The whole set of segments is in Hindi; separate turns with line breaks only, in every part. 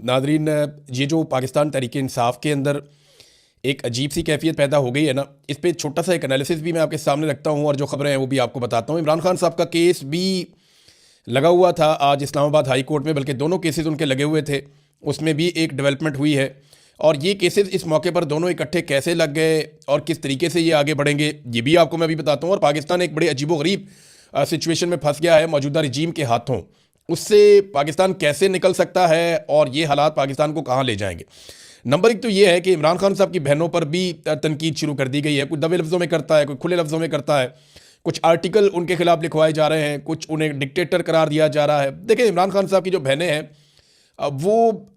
नाजरीन, ये जो पाकिस्तान तहरीक इंसाफ के अंदर एक अजीब सी कैफियत पैदा हो गई है ना, इस पर छोटा सा एक एनालिसिस भी मैं आपके सामने रखता हूँ और जो खबरें हैं वो भी आपको बताता हूँ। इमरान खान साहब का केस भी लगा हुआ था आज इस्लामाबाद हाई कोर्ट में, बल्कि दोनों केसेस उनके लगे हुए थे, उसमें भी एक डेवलपमेंट हुई है। और ये केसेस इस मौके पर दोनों इकट्ठे कैसे लग गए और किस तरीके से ये आगे बढ़ेंगे ये भी आपको मैं अभी बताता हूँ। और पाकिस्तान एक बड़े अजीबोगरीब सिचुएशन में फंस गया है मौजूदा रजीम के हाथों। उससे पाकिस्तान कैसे निकल सकता है और ये हालात पाकिस्तान को कहाँ ले जाएंगे। नंबर एक तो ये है कि इमरान खान साहब की बहनों पर भी तनकीद शुरू कर दी गई है। कुछ दबे लफ्ज़ों में करता है, कोई खुले लफ्ज़ों में करता है, कुछ आर्टिकल उनके खिलाफ लिखवाए जा रहे हैं, कुछ उन्हें डिक्टेटर करार दिया जा रहा है। देखिए, इमरान खान साहब की जो बहनें हैं वो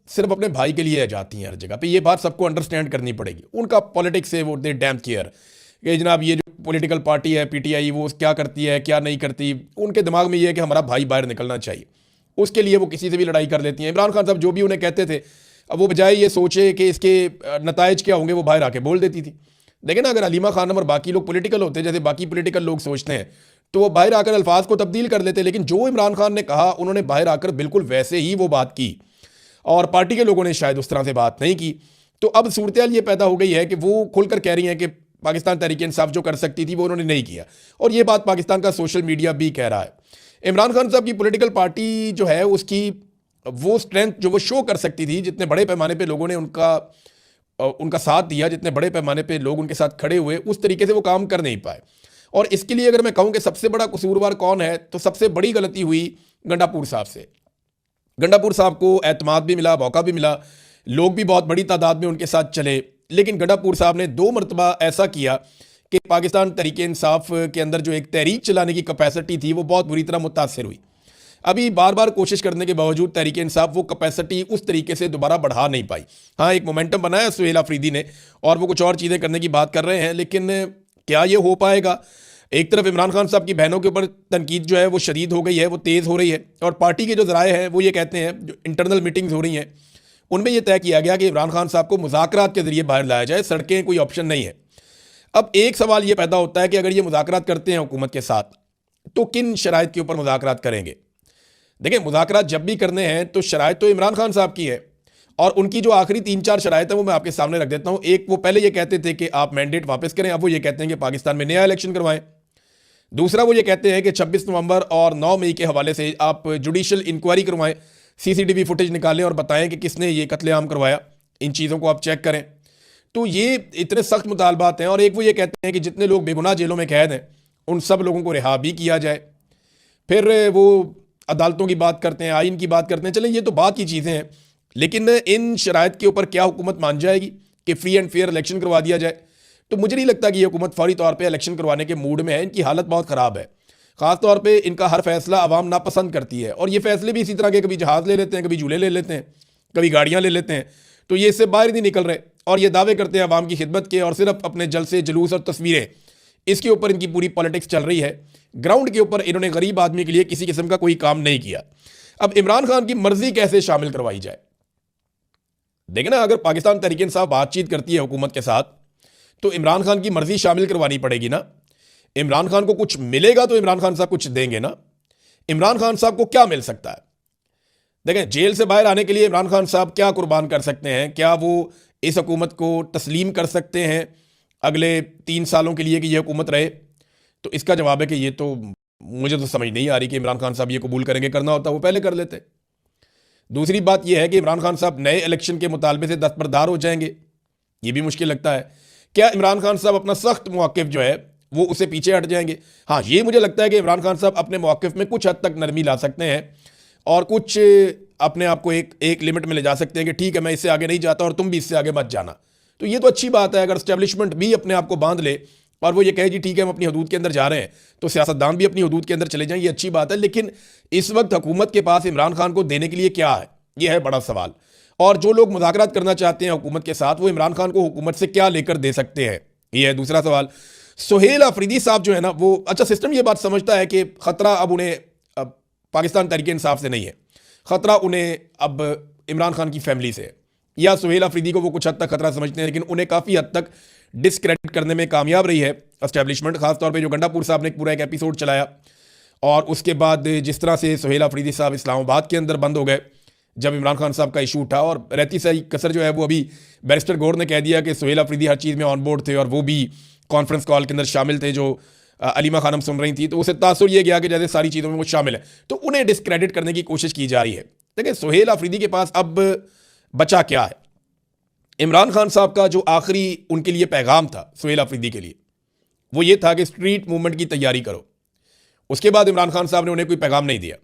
सिर्फ अपने भाई के लिए जाती हैं हर जगह पे, ये बात सबको अंडरस्टैंड करनी पड़ेगी। उनका पॉलिटिक्स से वो दे डैम केयर कि जनाब ये जो पॉलिटिकल पार्टी है पीटीआई वो क्या करती है क्या नहीं करती, उनके दिमाग में ये है कि हमारा भाई बाहर निकलना चाहिए, उसके लिए वो किसी से भी लड़ाई कर लेती हैं। इमरान खान साहब जो भी उन्हें कहते थे, अब वो बजाय ये सोचे कि इसके नताइज क्या होंगे, वो बाहर आके बोल देती थी। देखिए ना, अगर हलीमा खानम और बाकी लोग पॉलिटिकल होते जैसे बाकी पॉलिटिकल लोग सोचते हैं तो वो बाहर आकर अल्फाज को तब्दील कर लेते, लेकिन जो इमरान खान ने कहा उन्होंने बाहर आकर बिल्कुल वैसे ही वो बात की और पार्टी के लोगों ने शायद उस तरह से बात नहीं की। तो अब सूरत ये पैदा हो गई है कि वो खुलकर कह रही हैं कि पाकिस्तान तहरीक इंसाफ जो कर सकती थी वो उन्होंने नहीं किया, और ये बात पाकिस्तान का सोशल मीडिया भी कह रहा है। इमरान खान साहब की पॉलिटिकल पार्टी जो है उसकी वो स्ट्रेंथ जो वो शो कर सकती थी, जितने बड़े पैमाने पे लोगों ने उनका साथ दिया, जितने बड़े पैमाने पे लोग उनके साथ खड़े हुए, उस तरीके से वो काम कर नहीं पाए। और इसके लिए अगर मैं कहूँ कि सबसे बड़ा कसूरवार कौन है, तो सबसे बड़ी गलती हुई गंडापुर साहब से। गंडापुर साहब को एतमाद भी मिला, मौका भी मिला, लोग भी बहुत बड़ी तादाद में उनके साथ चले, लेकिन गंडापुर साहब ने 2 मरतबा ऐसा किया कि पाकिस्तान तहरीक इंसाफ के अंदर जो एक तहरीक चलाने की कैपेसिटी थी वो बहुत बुरी तरह मुतासर हुई। अभी बार बार कोशिश करने के बावजूद तहरीक इंसाफ वो कैपेसिटी उस तरीके से दोबारा बढ़ा नहीं पाई। हाँ, एक मोमेंटम बनाया सुहेल अफरीदी ने और वो कुछ और चीज़ें करने की बात कर रहे हैं, लेकिन क्या ये हो पाएगा। एक तरफ इमरान खान साहब की बहनों के ऊपर तनकीद जो है वो शदीद हो गई है, वो तेज़ हो रही है, और पार्टी के जो ज़राए हैं वो ये कहते हैं, जो इंटरनल मीटिंग्स हो रही हैं उनमें यह तय किया गया कि इमरान खान साहब को मुज़ाकरात के ज़रिए बाहर लाया जाए, सड़कें कोई ऑप्शन नहीं है। अब एक सवाल ये पैदा होता है कि अगर ये मुज़ाकरात करते हैं हुकूमत के साथ तो किन शराइत के ऊपर मुज़ाकरात करेंगे। देखिए, मुज़ाकरात जब भी करने हैं तो शराइत तो इमरान खान साहब की है, और उनकी जो आखिरी 3-4 शराइत है वो मैं आपके सामने रख देता हूँ। एक, वो पहले ये कहते थे कि आप मैंडेट वापस करें, अब वो ये कहते हैं कि पाकिस्तान में नया इलेक्शन करवाएं। दूसरा, वो ये कहते हैं कि 26 नवंबर और 9 मई के हवाले से आप जुडिशल इंक्वायरी करवाएं, सीसीटीवी फुटेज निकालें और बताएं कि किसने ये कत्लेआम करवाया, इन चीज़ों को आप चेक करें। तो ये इतने सख्त मुतालबात हैं। और एक, वो ये कहते हैं कि जितने लोग बेगुनाह जेलों में कैद हैं उन सब लोगों को रिहा भी किया जाए। फिर वो अदालतों की बात करते हैं, आइन की बात करते हैं, चलें ये तो बात की चीज़ें हैं, लेकिन इन शराइत के ऊपर क्या हुकूमत मान जाएगी कि फ्री एंड फेयर इलेक्शन करवा दिया जाए। तो मुझे नहीं लगता कि ये हुकूमत फौरी तौर पे इलेक्शन करवाने के मूड में है। इनकी हालत बहुत ख़राब है, ख़ास तौर पे इनका हर फैसला आवाम नापसंद करती है, और ये फैसले भी इसी तरह के, कभी जहाज़ ले लेते हैं, कभी झूले ले लेते हैं, कभी गाड़ियाँ ले लेते हैं, तो ये इससे बाहर नहीं निकल रहे, और ये दावे करते हैं आवाम की खिदमत के, और सिर्फ अपने जलसे जुलूस और तस्वीरें, इसके ऊपर इनकी पूरी पॉलिटिक्स चल रही है। ग्राउंड के ऊपर इन्होंने गरीब आदमी के लिए किसी किस्म का कोई काम नहीं किया। अब इमरान खान की मर्जी कैसे शामिल करवाई जाए। देखिए ना, अगर पाकिस्तान तहरीक इंसाफ बातचीत करती है हुकूमत के साथ तो इमरान खान की मर्जी शामिल करवानी पड़ेगी ना। इमरान खान को कुछ मिलेगा तो इमरान खान साहब कुछ देंगे ना। इमरान खान साहब को क्या मिल सकता है। देखें, जेल से बाहर आने के लिए इमरान खान साहब क्या कुर्बान कर सकते हैं, क्या वो इस हुकूमत को तस्लीम कर सकते हैं अगले 3 सालों के लिए कि यह हुकूमत रहे। तो इसका जवाब है कि ये तो मुझे तो समझ नहीं आ रही कि इमरान खान साहब ये कबूल करेंगे। करना होता वो पहले कर लेते। दूसरी बात यह है कि इमरान खान साहब नए इलेक्शन के मुतालबे से दस्तबरदार हो जाएंगे, ये भी मुश्किल लगता है। क्या इमरान खान साहब अपना सख्त मौक़िफ़ जो है वो उसे पीछे हट जाएंगे। हाँ, ये मुझे लगता है कि इमरान खान साहब अपने मौक़िफ़ में कुछ हद तक नरमी ला सकते हैं और कुछ अपने आप को एक लिमिट में ले जा सकते हैं कि ठीक है, मैं इससे आगे नहीं जाता और तुम भी इससे आगे मत जाना। तो ये तो अच्छी बात है। अगर एस्टेब्लिशमेंट भी अपने आप को बांध ले और वो ये कहे जी ठीक है हम अपनी हदूद के अंदर जा रहे हैं, तो सियासतदान भी अपनी हदूद के अंदर चले जाएं, ये अच्छी बात है। लेकिन इस वक्त हुकूमत के पास इमरान खान को देने के लिए क्या है, यह है बड़ा सवाल। और जो लोग मुज़ाकरात करना चाहते हैं हुकूमत के साथ, वो इमरान खान को हुकूमत से क्या लेकर दे सकते हैं, यह है दूसरा सवाल। सुहेल अफरीदी साहब जो है ना, वो अच्छा सिस्टम ये बात समझता है कि ख़तरा अब उन्हें पाकिस्तान तहरीक इंसाफ से नहीं है, ख़तरा उन्हें अब इमरान खान की फैमिली से है। या सुहेल अफरीदी को वो कुछ हद तक खतरा समझते हैं, लेकिन उन्हें काफ़ी हद तक डिसक्रेडिट करने में कामयाब रही है एस्टेब्लिशमेंट। खासतौर पे जो गंडापुर साहब ने पूरा एक एपिसोड चलाया और उसके बाद जिस तरह से सुहेल अफरीदी साहब इस्लामाबाद के अंदर बंद हो गए, जब इमरान खान साहब का इशू उठा, और रहती सही कसर जो है वो अभी बैरिस्टर गौर ने कह दिया कि सुहेल अफरीदी हर चीज़ में ऑन बोर्ड थे और वो भी कॉन्फ्रेंस कॉल के अंदर शामिल थे जो अलीमा खानम सुन रही थी, तो उसे तासुर ये गया कि जैसे सारी चीज़ों में वो शामिल है, तो उन्हें डिस्क्रेडिट करने की कोशिश की जा रही है। देखिए सुहेल अफरीदी के पास अब बचा क्या है? इमरान खान साहब का जो आखिरी उनके लिए पैगाम था सुहेल अफरीदी के लिए, वो ये था कि स्ट्रीट मूवमेंट की तैयारी करो। उसके बाद इमरान खान साहब ने उन्हें कोई पैगाम नहीं दिया,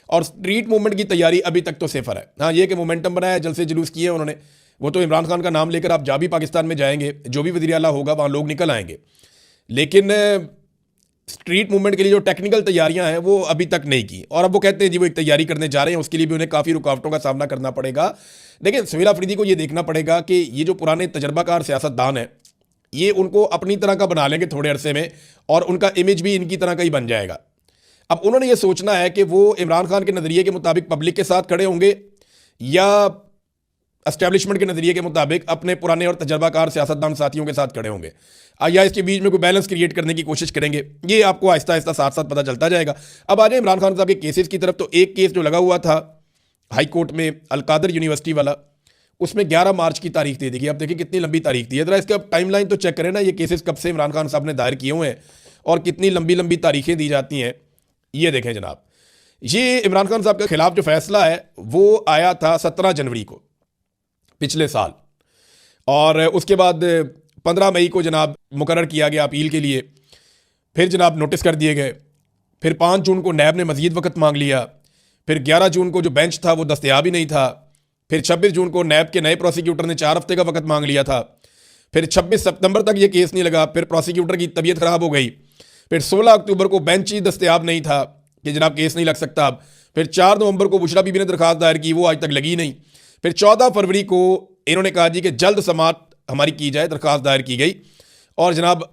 और स्ट्रीट मूवमेंट की तैयारी अभी तक तो सिफर है। हाँ, ये कि मोमेंटम बनाया, जलसे जुलूस किए उन्होंने, वो तो इमरान खान का नाम लेकर आप जहाँ भी पाकिस्तान में जाएंगे, जो भी वज़ीर आला होगा वहाँ लोग निकल आएंगे, लेकिन स्ट्रीट मूवमेंट के लिए जो टेक्निकल तैयारियां हैं वो अभी तक नहीं की। और अब वो कहते हैं जी वो एक तैयारी करने जा रहे हैं, उसके लिए भी उन्हें काफ़ी रुकावटों का सामना करना पड़ेगा। देखिए सुहेल अफरीदी को ये देखना पड़ेगा कि ये जो पुराने तजर्बाकार सियासतदान हैं, ये उनको अपनी तरह का बना लेंगे थोड़े अरसे में, और उनका इमेज भी इनकी तरह का ही बन जाएगा। अब उन्होंने ये सोचना है कि वो इमरान खान के नज़रिए के मुताबिक पब्लिक के साथ खड़े होंगे या एस्टेब्लिशमेंट के नज़रिए के मुताबिक अपने पुराने और तजर्बाकार सियासतदान साथियों के साथ खड़े होंगे, या इसके बीच में कोई बैलेंस क्रिएट करने की कोशिश करेंगे। ये आपको आहिस्ता आहिस्ता साथ साथ पता चलता जाएगा। अब आ जाए इमरान खान साहब के केसेस की तरफ, तो एक केस जो लगा हुआ था हाई कोर्ट में अलकादर यूनिवर्सिटी वाला, उसमें 11 मार्च की तारीख दे दी गई। अब देखिए कितनी लंबी तारीख दी है, जरा इसका टाइमलाइन तो चेक करें ना, ये केसेस कब से इमरान खान साहब ने दायर किए हुए हैं और कितनी लंबी लंबी तारीखें दी जाती हैं। ये देखें जनाब, ये इमरान खान साहब के खिलाफ जो फैसला है वो आया था 17 जनवरी को पिछले साल, और उसके बाद 15 मई को जनाब मुकर्रर किया गया अपील के लिए, फिर जनाब नोटिस कर दिए गए, फिर 5 जून को नैब ने मजीद वक्त मांग लिया, फिर 11 जून को जो बेंच था वो दस्तयाब ही नहीं था, फिर 26 जून को नैब के नए प्रोसिक्यूटर ने 4 हफ्ते का वक्त मांग लिया था, फिर 26 सितंबर तक ये केस नहीं लगा, फिर प्रोसिक्यूटर की तबीयत खराब हो गई, फिर 16 अक्टूबर को बेंच ही दस्तयाब नहीं था कि जनाब केस नहीं लग सकता अब, फिर 4 नवंबर को बुशरा बीबी ने दरखास्त दायर की, वो आज तक लगी नहीं, फिर 14 फरवरी को इन्होंने कहा जी कि जल्द समाअत हमारी की जाए, दरखास्त दायर की गई, और जनाब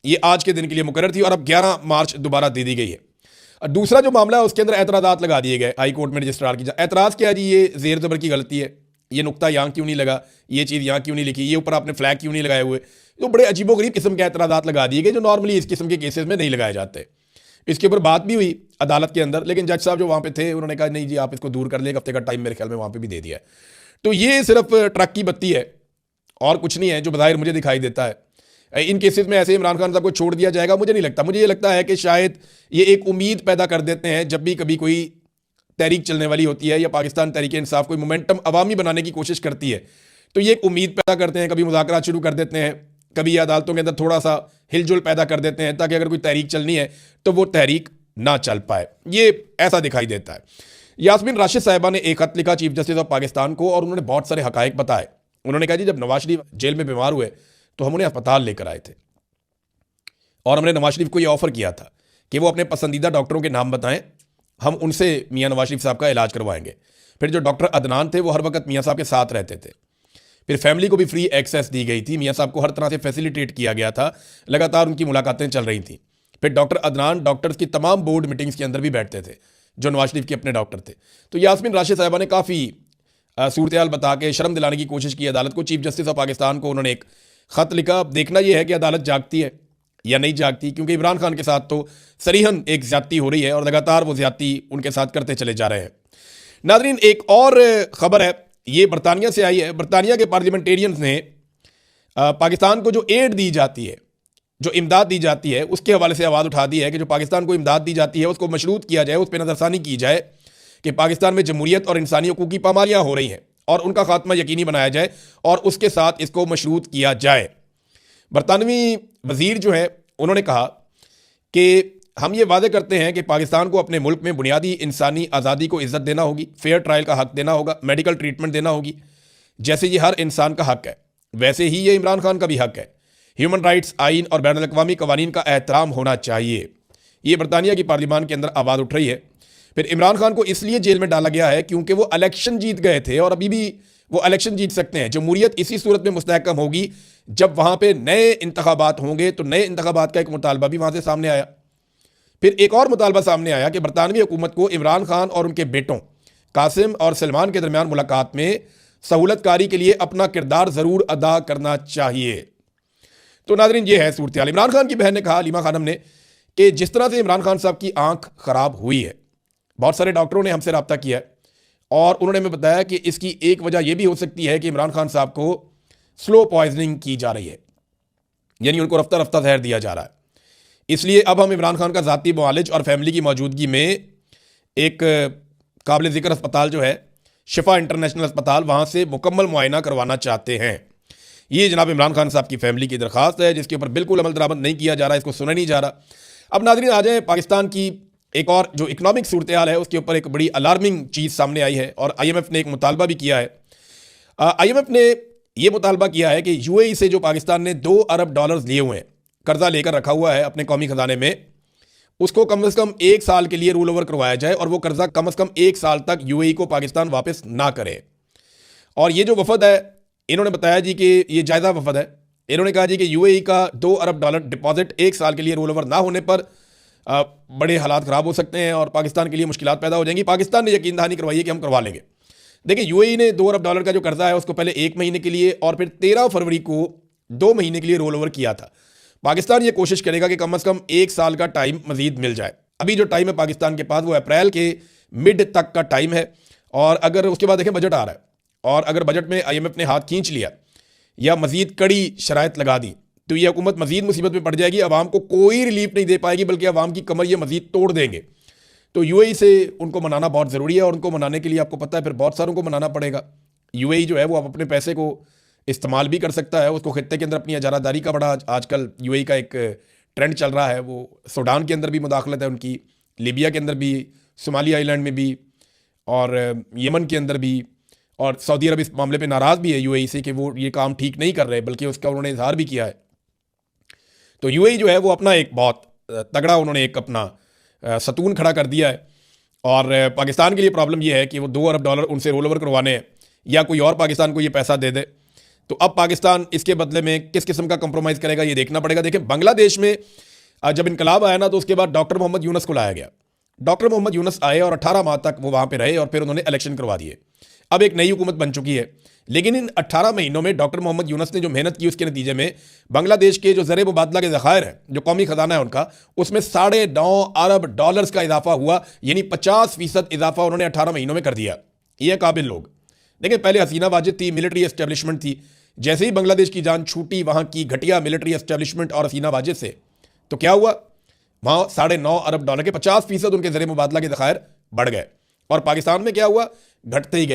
ये आज के दिन के लिए मुकर्रर थी, और अब 11 मार्च दोबारा दे दी गई है। दूसरा जो मामला है उसके अंदर एतराज़ात लगा दिए गए हाई कोर्ट में रजिस्ट्रार की। एतराज़ क्या जी, ये ज़ेर ज़बर की गलती है, ये नुक्ता यहाँ क्यों नहीं लगा, ये चीज़ यहाँ क्यों नहीं लिखी, ये ऊपर आपने फ्लैग क्यों नहीं लगाए हुए, तो बड़े अजीबोगरीब किस्म के एतराज़ात लगा दिए गए जो नॉर्मली इस किस्म के केसेस में नहीं लगाए जाते। इसके ऊपर बात भी हुई अदालत के अंदर, लेकिन जज साहब जो वहाँ पे थे उन्होंने कहा नहीं जी आप इसको दूर कर ले, एक हफ्ते का टाइम मेरे ख्याल में वहाँ पे भी दे दिया है। तो ये सिर्फ ट्रक की बत्ती है और कुछ नहीं है जो बज़ाहिर मुझे दिखाई देता है। इन केसेस में ऐसे इमरान खान साहब को छोड़ दिया जाएगा मुझे नहीं लगता। मुझे ये लगता है कि शायद ये एक उम्मीद पैदा कर देते हैं, जब भी कभी कोई तहरीक चलने वाली होती है या पाकिस्तान तहरीक इंसाफ कोई मोमेंटम अवामी बनाने की कोशिश करती है, तो ये एक उम्मीद पैदा करते हैं, कभी मुज़ाकरात शुरू कर देते हैं, कभी अदालतों के अंदर थोड़ा सा हिलजुल पैदा कर देते हैं ताकि अगर कोई तहरीक चलनी है तो वो तहरीक ना चल पाए। ये ऐसा दिखाई देता है। यास्मीन राशिद साहिबा ने एक खत लिखा चीफ जस्टिस ऑफ पाकिस्तान को, और उन्होंने बहुत सारे हकायक बताए। उन्होंने कहा जी जब नवाज शरीफ जेल में बीमार हुए तो हम उन्हें अस्पताल लेकर आए थे, और हमने नवाज शरीफ को यह ऑफर किया था कि वो अपने पसंदीदा डॉक्टरों के नाम बताएं, हम उनसे मियाँ नवाज शरीफ साहब का इलाज करवाएंगे। फिर जो डॉक्टर अदनान थे वो हर वक्त मियाँ साहब के साथ रहते थे। फिर फैमिली को भी फ्री एक्सेस दी गई थी, मियाँ साहब को हर तरह से फैसिलिटेट किया गया था, लगातार उनकी मुलाकातें चल रही थी। फिर डॉक्टर अदनान डॉक्टर्स की तमाम बोर्ड मीटिंग्स के अंदर भी बैठते थे जो नवाज शरीफ के अपने डॉक्टर थे। तो यास्मीन राशिद साहिबा ने काफ़ी सूरत हाल बता के शर्म दिलाने की कोशिश की अदालत को। चीफ जस्टिस ऑफ पाकिस्तान को उन्होंने एक ख़त लिखा। देखना यह है कि अदालत जागती है या नहीं जागती, क्योंकि इमरान खान के साथ तो सरीहन एक ज्यादती हो रही है और लगातार वो ज्यादती उनके साथ करते चले जा रहे हैं। नाज़रीन एक और ख़बर है, ये बरतानिया से आई है। बरतानिया के पार्लियामेंटेरियंस ने पाकिस्तान को जो एड दी जाती है, जो इमदाद दी जाती है, उसके हवाले से आवाज़ उठा दी है कि जो पाकिस्तान को इमदाद दी जाती है उसको मशरूत किया जाए, उस पर नज़रसानी की जाए कि पाकिस्तान में जमहूरियत और इंसानी हकूक़ की पामालियाँ हो रही हैं और उनका खात्मा यकीनी बनाया जाए और उसके साथ इसको मशरूत किया जाए। बरतानवी वज़ीर जो है उन्होंने कहा कि हम ये वादे करते हैं कि पाकिस्तान को अपने मुल्क में बुनियादी इंसानी आज़ादी को इज़्ज़त देना होगी, फेयर ट्रायल का हक़ देना होगा, मेडिकल ट्रीटमेंट देना होगी। जैसे ये हर इंसान का हक़ है वैसे ही ये इमरान खान का भी हक़ है। ह्यूमन राइट्स आइन और बैनुल अक़वामी कवानीन का एहतराम होना चाहिए। ये बरतानिया की पार्लियामान के अंदर आवाज़ उठ रही है। फिर इमरान खान को इसलिए जेल में डाला गया है क्योंकि वो इलेक्शन जीत गए थे और अभी भी वो इलेक्शन जीत सकते हैं। जमहूरियत इसी सूरत में मुस्तहकम होगी जब वहाँ पे नए इंतखाबात होंगे। तो नए इंतखाबात का एक मुतालबा भी वहाँ से सामने आया। फिर एक और मुतालबा सामने आया कि बरतानवी हुकूमत को इमरान खान और उनके बेटों कासिम और सलमान के दरमियान मुलाकात में सहूलतकारी के लिए अपना किरदार ज़रूर अदा करना चाहिए। तो नाज़रीन ये है सूरत हाल। इमरान खान की बहन ने कहा, अलीमा खानम ने, कि जिस तरह से इमरान खान साहब की आंख ख़राब हुई है, बहुत सारे डॉक्टरों ने हमसे रब्ता किया है और उन्होंने हमें बताया कि इसकी एक वजह यह भी हो सकती है कि इमरान खान साहब को स्लो पॉइजनिंग की जा रही है, यानी उनको रफ्ता रफ्ता जहर दिया जा रहा है। इसलिए अब हम इमरान खान का ज़ाती मुआलिज और फैमिली की मौजूदगी में एक काबिल ज़िक्र अस्पताल जो है शिफा इंटरनेशनल अस्पताल, वहाँ से मुकम्मल मुआयना करवाना चाहते हैं। ये जनाब इमरान खान साहब की फैमिली की दरख्वास्त है, जिसके ऊपर बिल्कुल अमल दरामद नहीं किया जा रहा है, इसको सुना नहीं जा रहा। अब नाज़रीन आ जाए पाकिस्तान की एक और जो इकनॉमिक सूरत हाल है, उसके ऊपर एक बड़ी अलार्मिंग चीज़ सामने आई है और IMF ने एक मुतालबा भी किया है। IMF ने यह मुतालबा किया है कि UAE से जो पाकिस्तान ने $2 अरब लिए हुए हैं, कर्जा लेकर रखा हुआ है अपने कौमी खजाने में, उसको कम से कम 1 साल के लिए रोल ओवर करवाया जाए और वो कर्जा कम से कम 1 साल तक UAE को पाकिस्तान वापस ना करे। और ये जो वफद है, इन्होंने बताया जी कि ये जायज़ा वफद है। इन्होंने कहा जी कि UAE का $2 अरब डिपॉजिट 1 साल के लिए रोल ओवर ना होने पर बड़े हालात ख़राब हो सकते हैं और पाकिस्तान के लिए मुश्किलात पैदा हो जाएंगी। पाकिस्तान ने यकीन दहानी करवाई है कि हम करवा लेंगे। देखिए, UAE ने $2 अरब का जो कर्जा है उसको पहले 1 महीने के लिए और फिर 13 फरवरी को 2 महीने के लिए रोल ओवर किया था। पाकिस्तान ये कोशिश करेगा कि कम से कम 1 साल का टाइम मजीद मिल जाए। अभी जो टाइम है पाकिस्तान के पास वो अप्रैल के मिड तक का टाइम है। और अगर उसके बाद देखें बजट आ रहा है और अगर बजट में IMF ने हाथ खींच लिया या मजीद कड़ी शराइत लगा दी तो ये हुकूमत मजीद मुसीबत में पड़ जाएगी। अवाम को कोई रिलीफ नहीं दे पाएगी, बल्कि अवाम की कमर ये मजीद तोड़ देंगे। तो UAE से उनको मनाना बहुत ज़रूरी है और उनको मनाने के लिए आपको पता है फिर बहुत सारों को मनाना पड़ेगा। UAE जो है वो अपने पैसे को इस्तेमाल भी कर सकता है, उसको खित्ते के अंदर अपनी इजारादारी का बड़ा आजकल UAE का एक ट्रेंड चल रहा है। वो सूडान के अंदर भी मुदाखलत है उनकी, लीबिया के अंदर भी, सोमाली आइलैंड में भी और यमन के अंदर भी। और सऊदी अरब इस मामले पे नाराज़ भी है UAE से कि वो ये काम ठीक नहीं कर रहे, बल्कि उसका उन्होंने इजहार भी किया है। तो UAE जो है वो अपना एक बहुत तगड़ा उन्होंने एक अपना सतून खड़ा कर दिया है। और पाकिस्तान के लिए प्रॉब्लम यह है कि वो $2 अरब उनसे रोल ओवर करवाने हैं या कोई और पाकिस्तान को ये पैसा दे दे। तो अब पाकिस्तान इसके बदले में किस किस्म का कंप्रोमाइज़ करेगा ये देखना पड़ेगा। देखिए, बांग्लादेश में जब इनकलाब आया ना तो उसके बाद डॉक्टर मोहम्मद यूनुस को लाया गया। डॉक्टर मोहम्मद यूनुस आए और 18 माह तक वो वहाँ पे रहे और फिर उन्होंने इलेक्शन करवा दिए। अब एक नई हुकूमत बन चुकी है, लेकिन इन 18 महीनों में डॉक्टर मोहम्मद यूनुस ने जो मेहनत की उसके नतीजे में बांग्लादेश के जो ज़र मुबादला के ज़खायर हैं, जो कौमी ख़जाना है उनका, उसमें $9.5 अरब का इजाफा हुआ, यानी 50% इजाफा उन्होंने 18 महीनों में कर दिया। ये काबिल लोग। देखिए, पहले हसीना वाजिद थी, मिलिट्री एस्टेब्लिशमेंट थी। जैसे ही बांग्लादेश की जान छूटी वहाँ की घटिया मिलिट्री एस्टेब्लिशमेंट और हसीना वाजिद से, तो क्या हुआ, वहाँ $9.5 अरब के 50% उनके ज़र मुबादला के ज़खायर बढ़ गए। और पाकिस्तान में क्या हुआ, घटते ही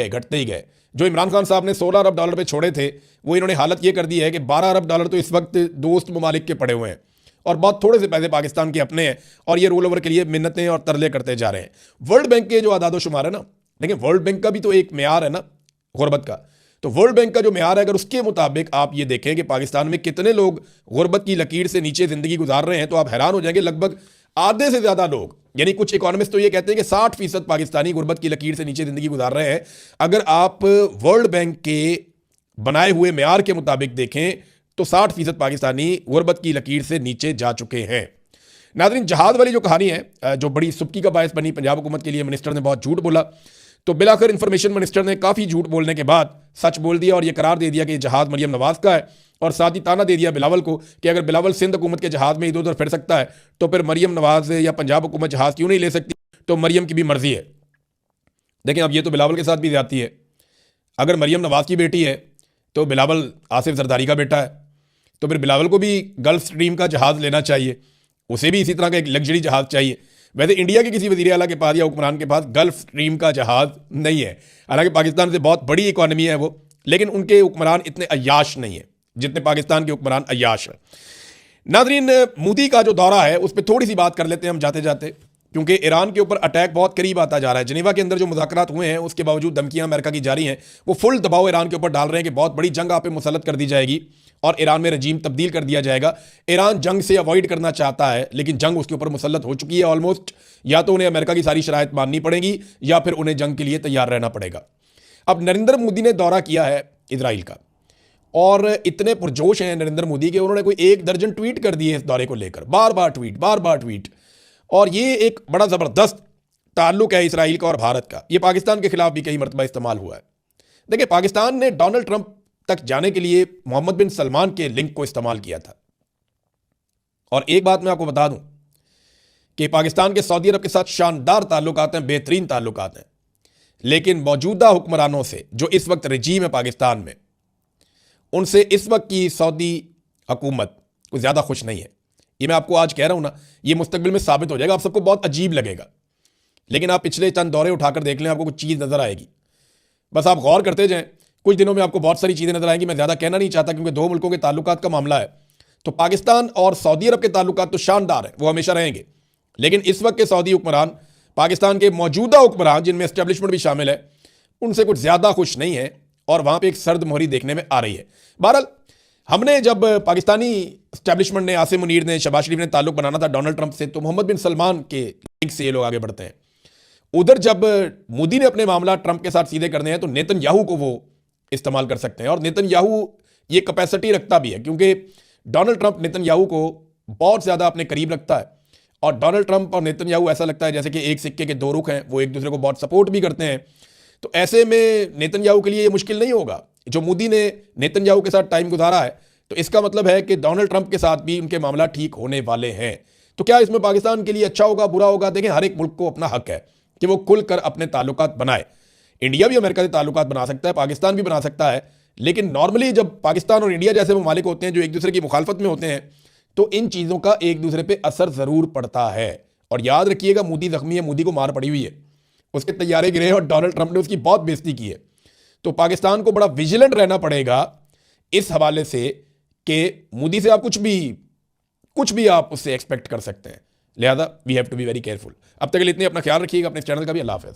गए। जो इमरान खान साहब ने $16 अरब पे छोड़े थे, वो इन्होंने हालत ये कर दी है कि $12 अरब तो इस वक्त दोस्त ममालिक के पड़े हुए हैं और बहुत थोड़े से पैसे पाकिस्तान के अपने हैं और ये रोल ओवर के लिए मिन्नतें और तरले करते जा रहे हैं। वर्ल्ड बैंक के जो आदादो शुमार है ना, देखिए वर्ल्ड बैंक का भी तो एक मेयार है ना गुरबत का। तो वर्ल्ड बैंक का जो मेयार है, अगर उसके मुताबिक आप ये देखें कि पाकिस्तान में कितने लोग गुरबत की लकीर से नीचे ज़िंदगी गुजार रहे हैं, तो आप हैरान हो जाएंगे। लगभग आधे से ज़्यादा लोग, यानी कुछ इकोनॉमिस्ट तो ये कहते हैं कि 60% पाकिस्तानी गुरबत की लकीर से नीचे ज़िंदगी गुजार रहे हैं। अगर आप वर्ल्ड बैंक के बनाए हुए मेयार के मुताबिक देखें तो 60% पाकिस्तानी गुरबत की लकीर से नीचे जा चुके हैं। नाज़रीन, जहाज़ वाली जो कहानी है, जो बड़ी सुबकी का बायस बनी पंजाब हुकूमत के लिए, मिनिस्टर ने बहुत झूठ बोला, तो बिलाखिर इंफॉर्मेशन मिनिस्टर ने काफ़ी झूठ बोलने के बाद सच बोल दिया और यह करार दे दिया कि जहाज़ मरियम नवाज़ का है। और साथ ही ताना दे दिया बिलावल को कि अगर बिलावल सिंध हुकूमत के जहाज़ में इधर उधर फिर सकता है तो फिर मरियम नवाज़ या पंजाब हुकूमत जहाज़ क्यों नहीं ले सकती, तो मरियम की भी मर्जी है। देखें, अब ये तो बिलावल के साथ भी जाती है। अगर मरियम नवाज़ की बेटी है तो बिलावल आसिफ जरदारी का बेटा है, तो फिर बिलावल को भी गल्फ स्ट्रीम का जहाज़ लेना चाहिए, उसे भी इसी तरह का एक लग्जरी जहाज़ चाहिए। वैसे इंडिया के किसी वज़ीर आला के पास या हुक्मरान के पास गल्फ स्ट्रीम का जहाज़ नहीं है, हालांकि पाकिस्तान से बहुत बड़ी इकॉनमी है वो, लेकिन उनके हुक्मरान इतने अय्याश नहीं है जितने पाकिस्तान के हुक्मरान अय्याश हैं। नाज़रीन, मोदी का जो दौरा है उस पर थोड़ी सी बात कर लेते हैं हम जाते जाते, क्योंकि ईरान के ऊपर अटैक बहुत करीब आता जा रहा है। जिनेवा के अंदर जो मुज़ाकरात हुए हैं उसके बावजूद धमकियां अमेरिका की जारी हैं। वो फुल दबाव ईरान के ऊपर डाल रहे हैं कि बहुत बड़ी जंग आप पे मुसल्लत कर दी जाएगी और ईरान में रजीम तब्दील कर दिया जाएगा। ईरान जंग से अवॉइड करना चाहता है, लेकिन जंग उसके ऊपर मुसल्लत हो चुकी है ऑलमोस्ट। या तो उन्हें अमेरिका की सारी शराइत माननी पड़ेगी या फिर उन्हें जंग के लिए तैयार रहना पड़ेगा। अब नरेंद्र मोदी ने दौरा किया है इजराइल का और इतने पुरजोश हैं नरेंद्र मोदी के, उन्होंने कोई 1 दर्जन ट्वीट कर दिए इस दौरे को लेकर, बार बार ट्वीट। और ये एक बड़ा ज़बरदस्त ताल्लुक है इसराइल का और भारत का। ये पाकिस्तान के खिलाफ भी कई मरतबा इस्तेमाल हुआ है। देखिए, पाकिस्तान ने डोनाल्ड ट्रंप तक जाने के लिए मोहम्मद बिन सलमान के लिंक को इस्तेमाल किया था। और एक बात मैं आपको बता दूं कि पाकिस्तान के सऊदी अरब के साथ शानदार ताल्लुकात हैं, बेहतरीन ताल्लुकात हैं। लेकिन मौजूदा हुक्मरानों से जो इस वक्त रजीम है पाकिस्तान में, उनसे इस वक्त की सऊदी हुकूमत कुछ ज़्यादा खुश नहीं है। ये मैं आपको आज कह रहा हूँ ना, ये मुस्तकबिल में साबित हो जाएगा। आप सबको बहुत अजीब लगेगा, लेकिन आप पिछले चंद दौरे उठाकर देख लें, आपको कुछ चीज़ नज़र आएगी। बस आप गौर करते जाएं, कुछ दिनों में आपको बहुत सारी चीज़ें नज़र आएंगी। मैं ज़्यादा कहना नहीं चाहता क्योंकि दो मुल्कों के ताल्लुकात का मामला है। तो पाकिस्तान और सऊदी अरब के ताल्लुकात तो शानदार हैं, वो हमेशा रहेंगे। लेकिन इस वक्त के सऊदी हुक्मरान, पाकिस्तान के मौजूदा हुक्मरान जिनमें एस्टेब्लिशमेंट भी शामिल है, उनसे कुछ ज़्यादा खुश नहीं है और वहाँ पर एक सर्द मोहरी देखने में आ रही है। बहरहाल, हमने जब पाकिस्तानी एस्टेब्लिशमेंट ने, आसिम मुनीर ने, शहबाज शरीफ ने ताल्लुक बनाना था डोनाल्ड ट्रंप से, तो मोहम्मद बिन सलमान के लिंक से ये लोग आगे बढ़ते हैं। उधर जब मोदी ने अपने मामला ट्रंप के साथ सीधे करने हैं तो नेतन्याहू को वो इस्तेमाल कर सकते हैं। और नेतन्याहू ये कैपेसिटी रखता भी है क्योंकि डोनाल्ड ट्रंप नेतन्याहू को बहुत ज़्यादा अपने करीब रखता है। और डोनाल्ड ट्रंप और नेतन्याहू ऐसा लगता है जैसे कि एक सिक्के के दो रुख हैं, वो एक दूसरे को बहुत सपोर्ट भी करते हैं। तो ऐसे में नेतन्याहू के लिए ये मुश्किल नहीं होगा। जो मोदी ने नेतन्याहू के साथ टाइम गुजारा है, तो इसका मतलब है कि डोनाल्ड ट्रंप के साथ भी उनके मामला ठीक होने वाले हैं। तो क्या इसमें पाकिस्तान के लिए अच्छा होगा, बुरा होगा? देखें, हर एक मुल्क को अपना हक है कि वो खुलकर अपने ताल्लुकात बनाए। इंडिया भी अमेरिका से ताल्लुकात बना सकता है, पाकिस्तान भी बना सकता है। लेकिन नॉर्मली जब पाकिस्तान और इंडिया जैसे ममालिक होते हैं जो एक दूसरे की मुखालफत में होते हैं, तो इन चीज़ों का एक दूसरे पे असर ज़रूर पड़ता है। और याद रखिएगा, मोदी जख्मी है, मोदी को मार पड़ी हुई है, उसके तैयारे गिरे और डोनाल्ड ट्रंप ने उसकी बहुत बेइज्जती की है। तो पाकिस्तान को बड़ा विजिलेंट रहना पड़ेगा इस हवाले से कि मोदी से आप कुछ भी आप उससे एक्सपेक्ट कर सकते हैं। लिहाजा we have to be very careful. अब तक के लिए इतने, अपना ख्याल रखिएगा, अपने चैनल का भी। अल्लाह हाफ़िज़।